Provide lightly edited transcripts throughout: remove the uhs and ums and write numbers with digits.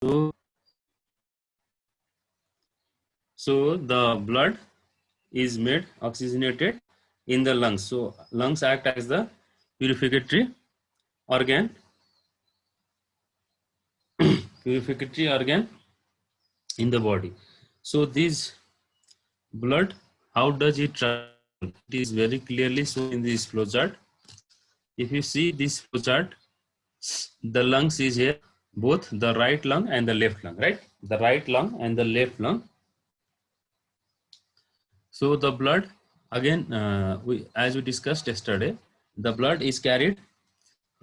So the blood is made oxygenated in the lungs. So lungs act as the purificatory organ, purificatory organ in the body. So this blood, how does it travel? It is very clearly shown in this flow chart. If you see this flow chart, the lungs is here, both the right lung and the left lung, right? The right lung and the left lung. So the blood, again, as we discussed yesterday, the blood is carried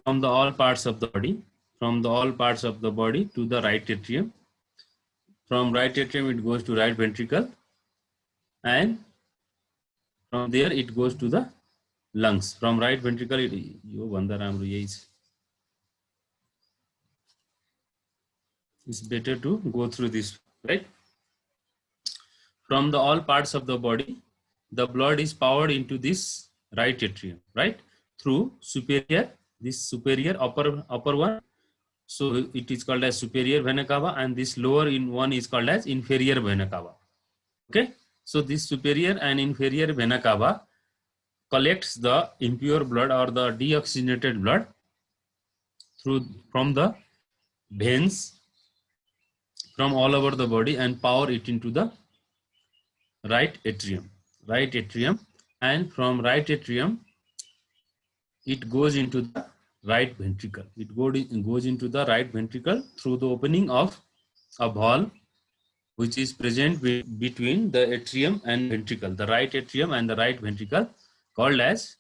from the all parts of the body, from the all parts of the body to the right atrium. From right atrium, it goes to right ventricle, and from there it goes to the lungs. From right ventricle, it's better to go through this, right? From the all parts of the body, the blood is powered into this right atrium, right? Through superior, this superior upper one. So it is called as superior vena cava, and this lower in one is called as inferior vena cava. Okay. So this superior and inferior vena cava collects the impure blood or the deoxygenated blood from the veins from all over the body and power it into the right atrium, and from right atrium it goes into the right ventricle. It goes into the right ventricle through the opening of a valve which is present between the atrium and ventricle, the right atrium and the right ventricle, called as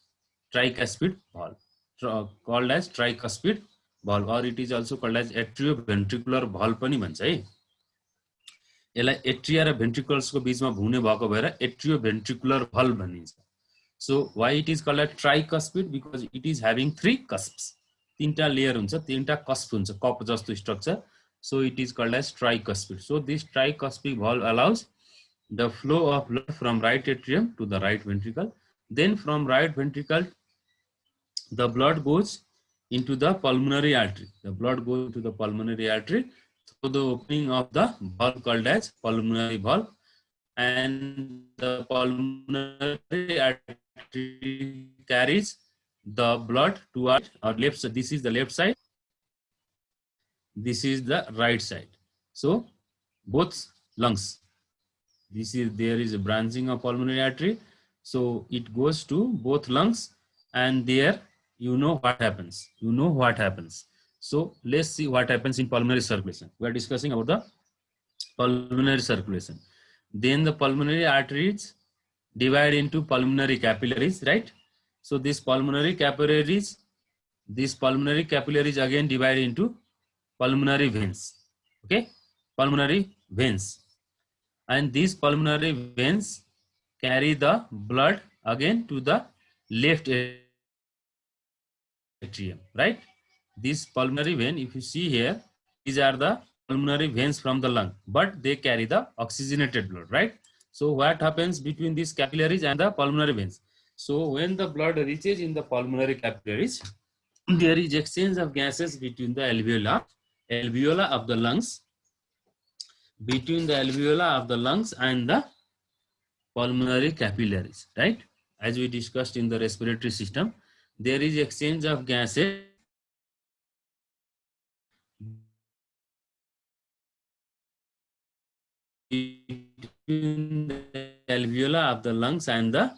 tricuspid valve, or it is also called as atrioventricular valve पनि भन्छ है. यसलाई atria र भेन्ट्रिकल्स को बीचमा घुम्ने भएको भएर एट्रियोभेन्ट्रिकुलर valve भनिन्छ. So why it is called a tricuspid? Because it is having three cusps. तीनटा लेयर हुन्छ, तीनटा कस्प हुन्छ, कप जस्तो structure. So it is called as tricuspid. So this tricuspid valve allows the flow of blood from right atrium to the right ventricle. Then from right ventricle, the blood goes into the pulmonary artery. The blood goes into the pulmonary artery through the opening of the valve called as pulmonary valve. And the pulmonary artery carries the blood towards our left side. This is the left side. This is the right side. So both lungs. There is a branching of pulmonary artery. So it goes to both lungs, and there you know what happens. So let's see what happens in pulmonary circulation. We are discussing about the pulmonary circulation. Then the pulmonary arteries divide into pulmonary capillaries, right? So these pulmonary capillaries again divide into pulmonary veins. Okay, pulmonary veins, and these pulmonary veins carry the blood again to the left atrium, right? This pulmonary vein, if you see here, these are the pulmonary veins from the lung, but they carry the oxygenated blood, right? So what happens between these capillaries and the pulmonary veins? So when the blood reaches in the pulmonary capillaries, there is exchange of gases between the alveola of the lungs, and the pulmonary capillaries, right? As we discussed in the respiratory system, there is exchange of gases between the alveola of the lungs and the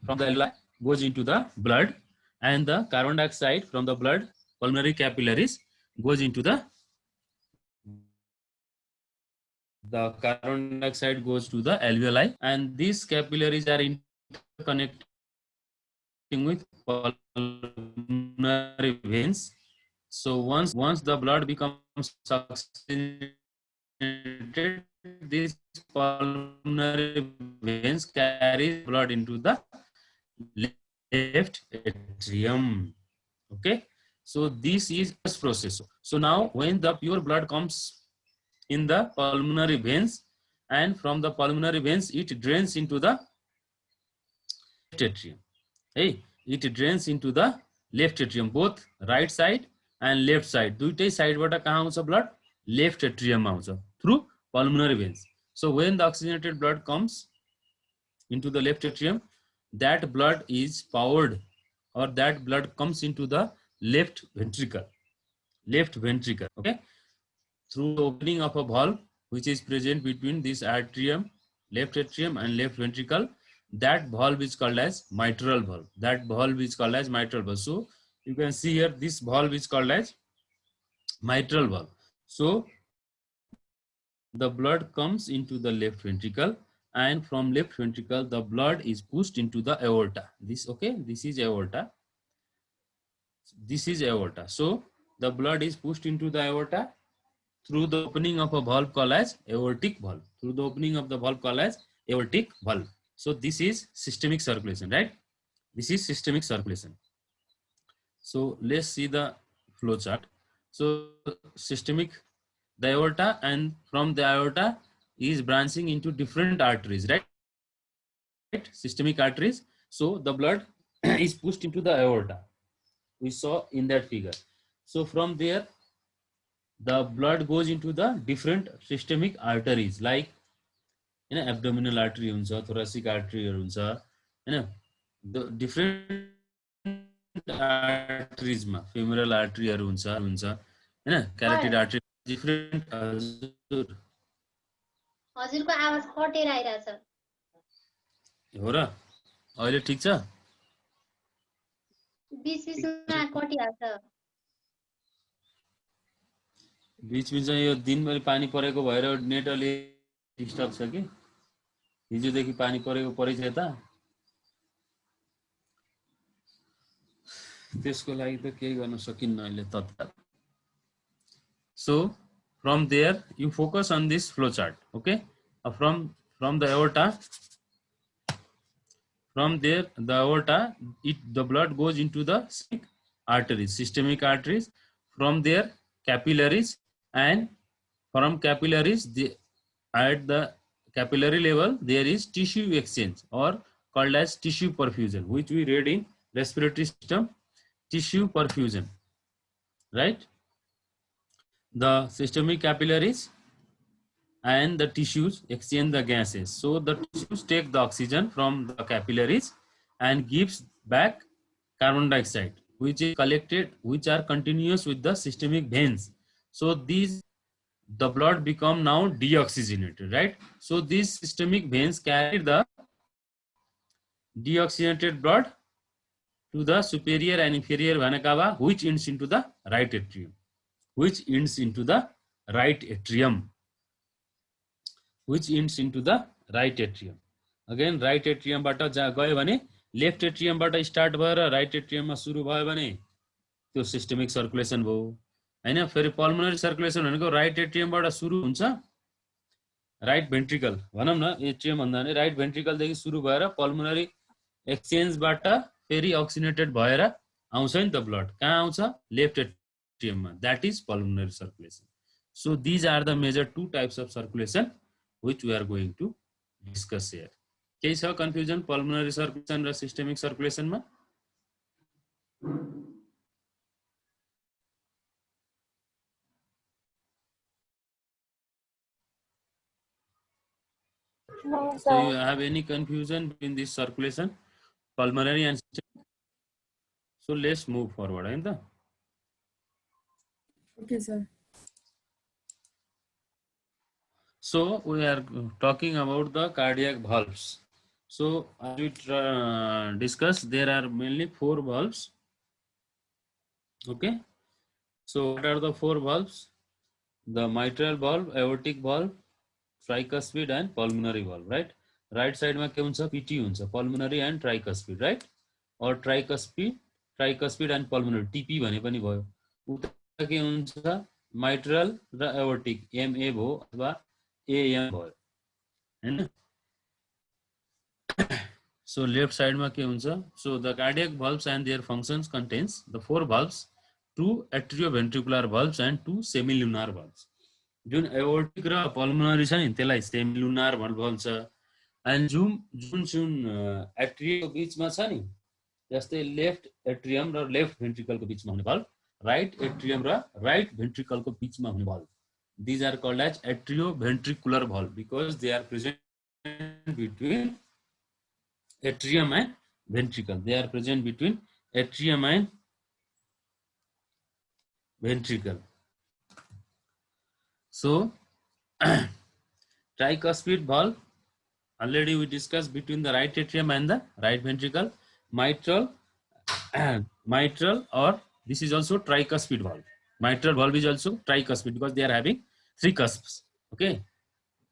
from the alveoli goes into the blood, and the carbon dioxide from the blood pulmonary capillaries goes into the carbon dioxide goes to the alveoli, and these capillaries are interconnecting with pulmonary veins. So once the blood becomes oxygenated, these pulmonary veins carry blood into the left atrium. Okay, so this is this process. So now when the pure blood comes in the pulmonary veins, and from the pulmonary veins it drains into the left atrium. Hey, it drains into the left atrium, both right side and left side. दुईटै साइडबाट कहाँ आउँछ blood? Left एट्रियममा आउँछ through pulmonary veins. So when the oxygenated blood comes into the left atrium, that blood is powered, or that blood comes into the left ventricle. Okay, through the opening of a valve which is present between this atrium, left atrium and left ventricle. That valve is called as mitral valve. So you can see here, this valve is called as mitral valve. So the blood comes into the left ventricle, and from left ventricle the blood is pushed into the aorta. This is aorta. So the blood is pushed into the aorta through the opening of a valve called as aortic valve. So this is systemic circulation, right? So let's see the flow chart. So systemic, the aorta, and from the aorta is branching into different arteries, right? Systemic arteries. So the blood is pushed into the aorta. We saw in that figure. So from there, the blood goes into the different systemic arteries, like abdominal artery huncha, thoracic artery huncha, the different arteries ma femoral artery huncha, carotid artery, different. हजुरको आवाज कटेर आइराछ हो र अहिले ठीक छ बीच-बीचमा कटिहाल्छ बीच-बीचमा यो दिनभरि पानी परेको भएर नेट अलि डिस्टर्ब छ कि हिजोदेखि पानी परेको परेछ यता त्यसको लागि त केही गर्न सकिन्न अहिले तत्काल. So from there you focus on this flow chart. Okay, from the aorta, from there the aorta, the blood goes into the systemic arteries. From there capillaries, and from capillaries at the capillary level there is tissue exchange, or called as tissue perfusion, which we read in respiratory system, tissue perfusion, right? The systemic capillaries and the tissues exchange the gases. So the tissues take the oxygen from the capillaries and gives back carbon dioxide, which is collected, which are continuous with the systemic veins. So the blood become now deoxygenated, right? So these systemic veins carry the deoxygenated blood to the superior and inferior vena cava, which ends into the right atrium. Again, right atrium बाट गयो भने left atrium बाट start भएर right एट्रियममा सुरु भयो भने त्यो systemic circulation भयो हैन. फेरि पल्मोनरी सर्कुलेसन भनेको राइट एट्रियमबाट सुरु हुन्छ, राइट भेन्ट्रिकल भनौं न, एट्रियम भन्दा नि राइट भेन्ट्रिकल देखि सुरु भएर पल्मोनरी एक्सचेन्जबाट फेरि अक्सिजनेटेड भएर आउँछ नि त ब्लड. कहाँ आउँछ? लेफ्ट एट्रियममा. That is pulmonary circulation. So these are the major two types of circulation which we are going to discuss here. केही छ कन्फ्युजन पल्मोनरी सर्कुलेसन र systemic सर्कुलेसनमा? No, so you have any confusion between this circulation, pulmonary and systemic? So let's move forward, ain't it? Okay, sir. So we are talking about the cardiac valves. So as we discussed, there are mainly 4 valves. Okay. So what are the 4 valves? The mitral valve, aortic valve, tricuspid and pulmonary valve, right? Right side ma ke huncha? PT huncha, pulmonary and tricuspid, right? Or tricuspid and pulmonary, TP भने पनि भयो. उता के हुन्छ? Mitral र aortic, MA भयो अथवा AM भयो हैन. So left side ma ke huncha? So the cardiac valves and their functions contains the 4 valves, 2 atrioventricular valves and 2 semilunar valves. जुन एओर्टिक र पल्मोनरी छ नि त्यसलाई सेमिलुनार भन्छ. एन्ड जुन एट्रियमको बीचमा छ नि, जस्तै लेफ्ट एट्रियम र लेफ्ट भेन्ट्रिकलको बीचमा हुने भल्भ, राइट एट्रियम र राइट भेन्ट्रिकलको बीचमा हुने valve, these are called as atrioventricular valve because they are present between atrium and ventricle. They are present between atrium and ventricle. So tricuspid valve, already we discussed between the right atrium and the right ventricle. Mitral, mitral, or this is also tricuspid valve. Mitral valve is also tricuspid because they are having 3 cusps. Okay,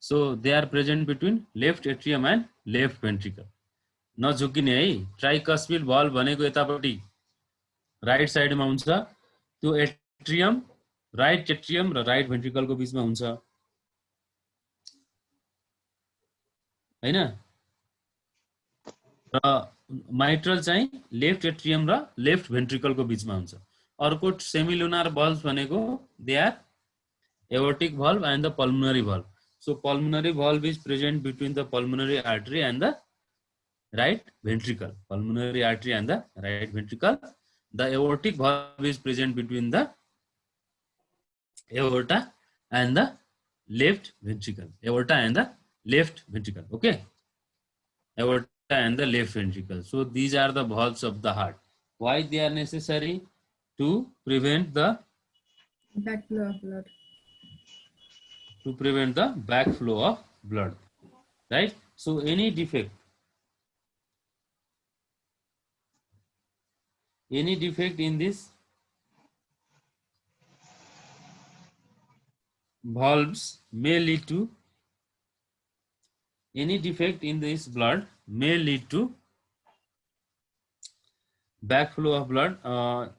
so they are present between left atrium and left ventricle. नझुकिने है, tricuspid valve भनेको यतापट्टि right साइडमा हुन्छ, त्यो atrium, right atrium र right भेन्ट्रिकलको बीचमा हुन्छ हैन, र माइट्रल चाहिँ लेफ्ट एट्रियम र लेफ्ट भेन्ट्रिकलको बीचमा हुन्छ। अर्को सेमिलुनार valves भनेको they are aortic valve and the pulmonary valve. So pulmonary valve is present between the pulmonary artery and the right ventricle. Pulmonary artery and the right ventricle. The aortic valve is present between the aorta and the left ventricle. Aorta and the left ventricle. Okay. Aorta and the left ventricle. So these are the valves of the heart. Why they are necessary? To prevent the backflow of blood. To prevent the backflow of blood, right? So any defect in this valves may lead to, any defect in this blood may lead to backflow of blood.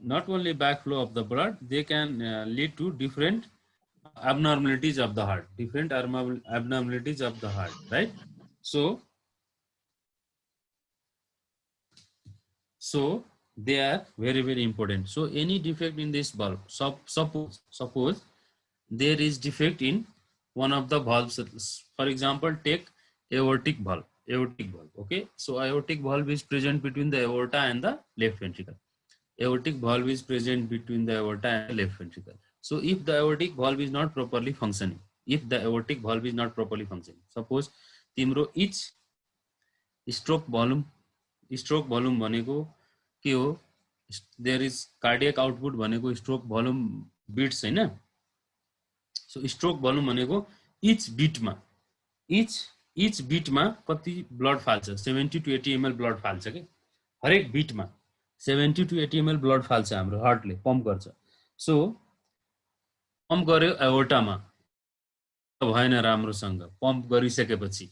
Not only backflow of the blood, they can lead to different abnormalities of the heart, different abnormalities of the heart, right? So they are very, very important. So any defect in this valve, suppose there is defect in one of the valves, for example, take aortic valve, okay? So aortic valve is present between the aorta and the left ventricle. Aortic valve is present between the aorta and the left ventricle. So if the aortic valve is not properly functioning, suppose तिम्रो each stroke volume भनेको के हो, there is cardiac output भनेको stroke volume beats हैन. So stroke volume भनेको each beat मा कति blood फाल्छ, 70 to 80 ml blood फाल्छ के, हरेक beat मा 70 to 80 ml blood फाल्छ, हाम्रो हार्टले पम्प गर्छ. So पम्प गर्यो एओर्टामा, भएन राम्रोसँग, पम्प गरिसकेपछि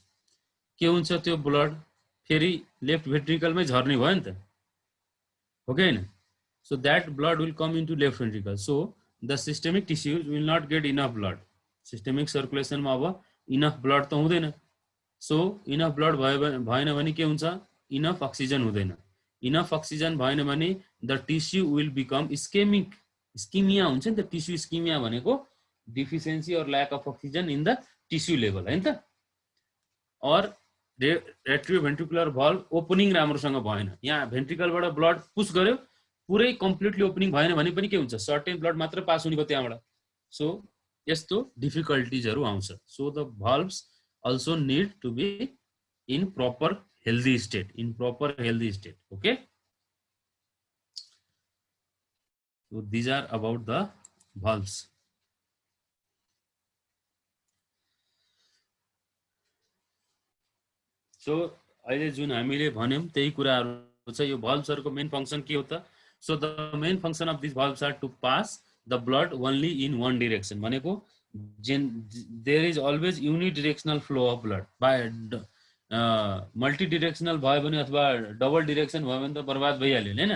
के हुन्छ, त्यो ब्लड फेरि लेफ्ट भेन्ट्रिकलमै झर्ने भयो नि त, हो कि हैन? So that blood will come into left ventricle. So the systemic tissues will not get enough blood. Systemic circulation मा अब enough blood त हुँदैन. So enough blood भएन भने के हुन्छ, enough oxygen हुँदैन. Enough oxygen भएन भने the tissue will become ischemic. Ischemia हुन्छ नि त, tissue ischemia भनेको deficiency or lack of oxygen in the tissue level हैन त. और atrioventricular valve opening राम्रोसँग भएन, यहाँ भेन्ट्रिकलबाट ब्लड पुश गर्यो, पुरै कम्प्लिटली ओपनिङ भएन भने पनि के हुन्छ, सर्टेन ब्लड मात्र पास हुने भयो त्यहाँबाट. सो यस्तो डिफिकल्टीजहरु आउँछ. So the valves also need to be in proper healthy state, okay? So these are about the valves. So अहिले जुन हामीले भन्यौं त्यही कुराहरु छ. यो valvesहरुको मेन फंक्सन के हो त? So the main function of these valves are to pass the blood only in one direction. भनेको there is always unidirectional flow of blood. By multidirectional भयो भने अथवा डबल डिरेक्सन भयो भने त बर्बाद भइहाल्यो हैन.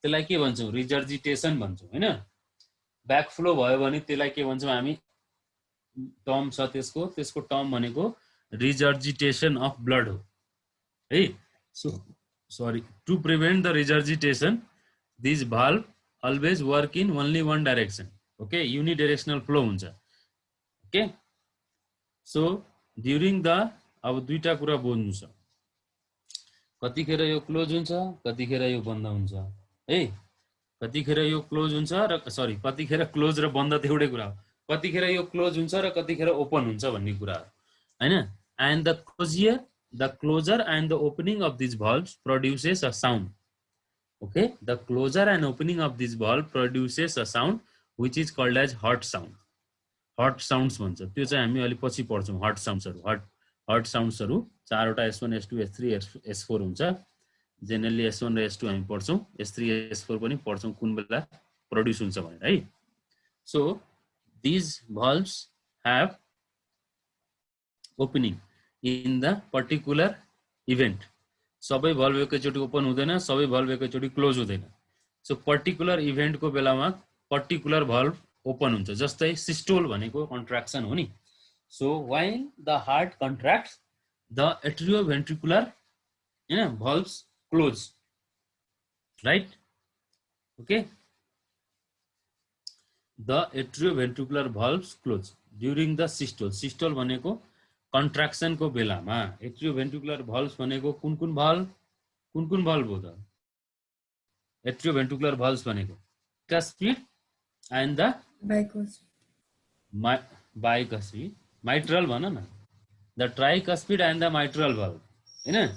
त्यसलाई के भन्छौं, रिजर्जिटेसन भन्छौं हैन. ब्याक फ्लो भयो भने त्यसलाई के भन्छौं हामी, टर्म छ त्यसको टर्म भनेको रिजर्जिटेसन अफ ब्लड हो है. So sorry, to prevent the regurgitation, this valve always work in only one direction, okay? Unidirectional flow हुन्छ, okay? So during the, अब दुईटा कुरा बोल्नु छ, कतिखेर यो क्लोज हुन्छ, कतिखेर यो बन्द हुन्छ है. कतिखेर यो क्लोज हुन्छ र कतिखेर क्लोज र बन्द त एउटै कुरा हो. कतिखेर यो क्लोज हुन्छ र कतिखेर ओपन हुन्छ भन्ने कुरा हो हैन and the closure and the opening of this valves produces a sound. Okay, the closure and opening of this valve produces a sound which is called as hot sound. Hot sounds भन्छ त्यो चाहिँ हामी अलि पछि पढ्छौँ. Hot साउन्ड्सहरु hot साउन्ड्सहरु चारवटा S1 S2 S3 S4 हुन्छ. Generally S1 र S2 हामी पढ्छौँ. S3 S4 पनि पढ्छौँ कुन बेला प्रोड्युस हुन्छ भनेर है. So these valves have opening in the particular event. सबै भल्भ एकैचोटी ओपन हुँदैन, सबै भल्भ एकैचोटी क्लोज हुँदैन. सो पर्टिकुलर इभेन्ट को बेलामा पर्टिकुलर भल्भ ओपन हुन्छ. जस्तै सिस्टोल भनेको कन्ट्र्याक्सन हो नि. So while the heart contracts the atrioventricular हैन valves close, right. Okay, the atrioventricular valves close during the systole. Systole भनेको कन्ट्र्याक्सन को बेलामा. एट्रियोभेन्ट्रिकुलर भल्भ्स भनेको कुन कुन भल्भ हो त? एट्रियोभेन्ट्रिकुलर भल्भ्स भनेको कास्पिड एन्ड द bicuspid, mitral भन न, the tricuspid and the mitral valve हैन.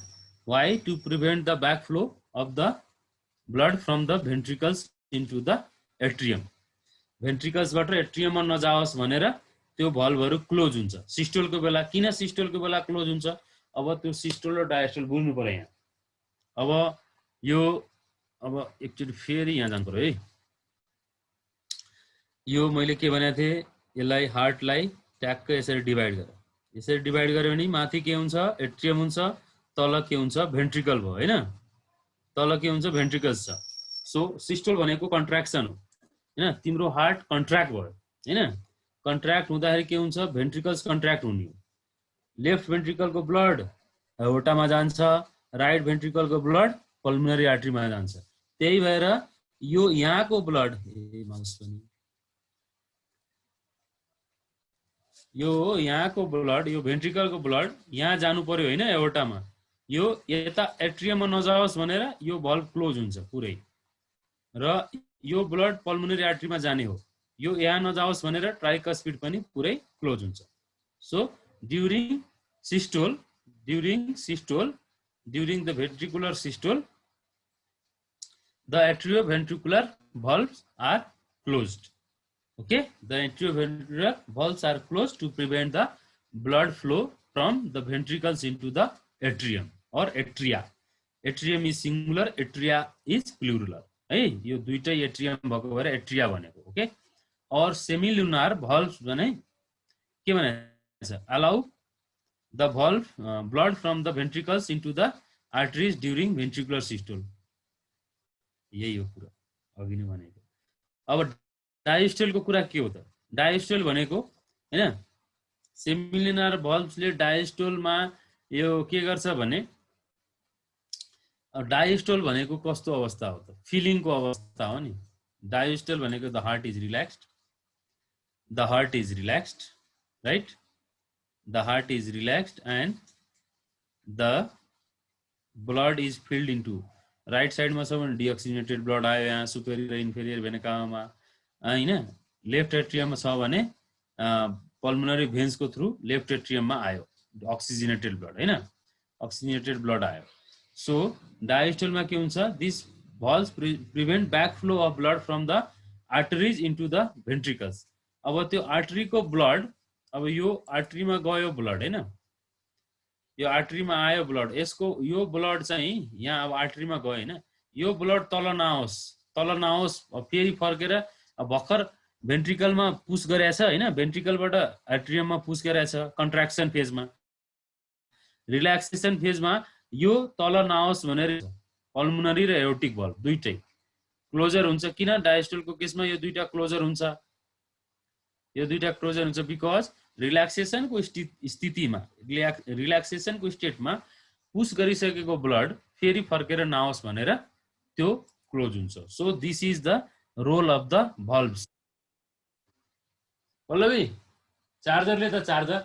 Why? To prevent the backflow of the blood from the ventricles into the atrium. ventricles बाट एट्रियम मा नजाओस् भनेर त्यो भल्भहरु क्लोज हुन्छ. सिस्टोल को बेला किन सिस्टोल को बेला क्लोज हुन्छ? अब त्यो सिस्टोल र डायस्टोल बुझ्नु पर्यो यहाँ. अब एकचोटी फेरि यहाँ जानु पर्यो है. यो मैले के भनेको थिएँ, यसलाई हार्टलाई ट्याक्क यसरी डिभाइड गर. यसरी डिभाइड गर्यो भने माथि के हुन्छ? एट्रियम हुन्छ, तल के हुन्छ? भेन्ट्रिकल भयो हैन. तल के हुन्छ? भेन्ट्रिकल्स छ. सो सिस्टोल भनेको कन्ट्र्याक्सन हो हैन. तिम्रो हार्ट कन्ट्र्याक्ट भयो हैन. कन्ट्र्याक्ट हुँदाखेरि के हुन्छ? भेन्ट्रिकल्स कन्ट्र्याक्ट हुने हो. लेफ्ट भेन्ट्रिकल को ब्लड एओर्टामा जान्छ, राइट भेन्ट्रिकल को ब्लड पल्मोनरी आर्टरीमा जान्छ. त्यही भएर यो यहाँको ब्लड माउस पनि यो यहाँको ब्लड, यो भेन्ट्रिकल को ब्लड यहाँ जानु पर्यो हैन एओर्टामा. यो यता एट्रियममा नजाओस् भनेर यो भल्भ क्लोज हुन्छ पुरै, र यो ब्लड पल्मोनरी आर्टरीमा जाने हो. यो यहाँ नजाओस् भनेर ट्राइकस्पिड पनि पुरै क्लोज हुन्छ. So during the ventricular systole the atrioventricular valves are closed. Okay, the atrioventricular valves are closed to prevent the blood flow from the ventricles into the atrium or atria. Atrium is singular, atria is plural. है, यो दुईटै atrium भएको भएर atria भनेको. Okay, और semilunar भल्व्स भने के भनेछ? allow the valve blood from the ventricles into the arteries during ventricular systole. यही हो कुरा अघि नै भनेको. अब डायस्टोल को कुरा के हो त? डायस्टोल भनेको हैन, सेमिलुनार भल्व्सले डायस्टोलमा यो के गर्छ भने, डायस्टोल भनेको कस्तो अवस्था हो त? फिलिङ को अवस्था हो नि. डायस्टोल भनेको the heart is relaxed, right. The heart is relaxed and the blood is filled into right side मा छ भने deoxygenated blood आयो यहाँ सुपेरियर र इन्फेरियर भेनाकामा हैन. लेफ्ट एट्रियममा छ भने पल्मोनरी भेन्स को थ्रु लेफ्ट एट्रियममा आयो अक्सिजनेटेड ब्लड हैन. अक्सिजनेटेड ब्लड आयो. सो डायस्टोलमा के हुन्छ? This valves prevent backflow of blood from the arteries into the ventricles. अब त्यो आर्टरी को ब्लड, अब यो आर्टरीमा गयो ब्लड हैन, यो आर्टरीमा आयो ब्लड, यसको यो ब्लड चाहिँ यहाँ अब आर्टरीमा गयो हैन, यो ब्लड तल नआओस् फेरि फर्केर भर्खर भेन्ट्रिकलमा पुश गरेछ हैन. भेन्ट्रिकलबाट आर्टरियममा पुश गरेछ कन्ट्र्याक्सन फेजमा. रिल्याक्सेसन फेजमा यो तल नआओस् भनेर पल्मोनरी र एओर्टिक भल्भ दुईटै क्लोजर हुन्छ. किन? डायस्टोलको केसमा यो दुईटा क्लोजर हुन्छ. बिकज रिल्याक्सेसन को स्थितिमा, रिल्याक्सेसन को स्टेटमा पुश गरिसकेको ब्लड फेरि फर्केर नआओस् भनेर त्यो क्लोज हुन्छ. So this is the role of the valves. Pallavi चार्जरले त चार्जर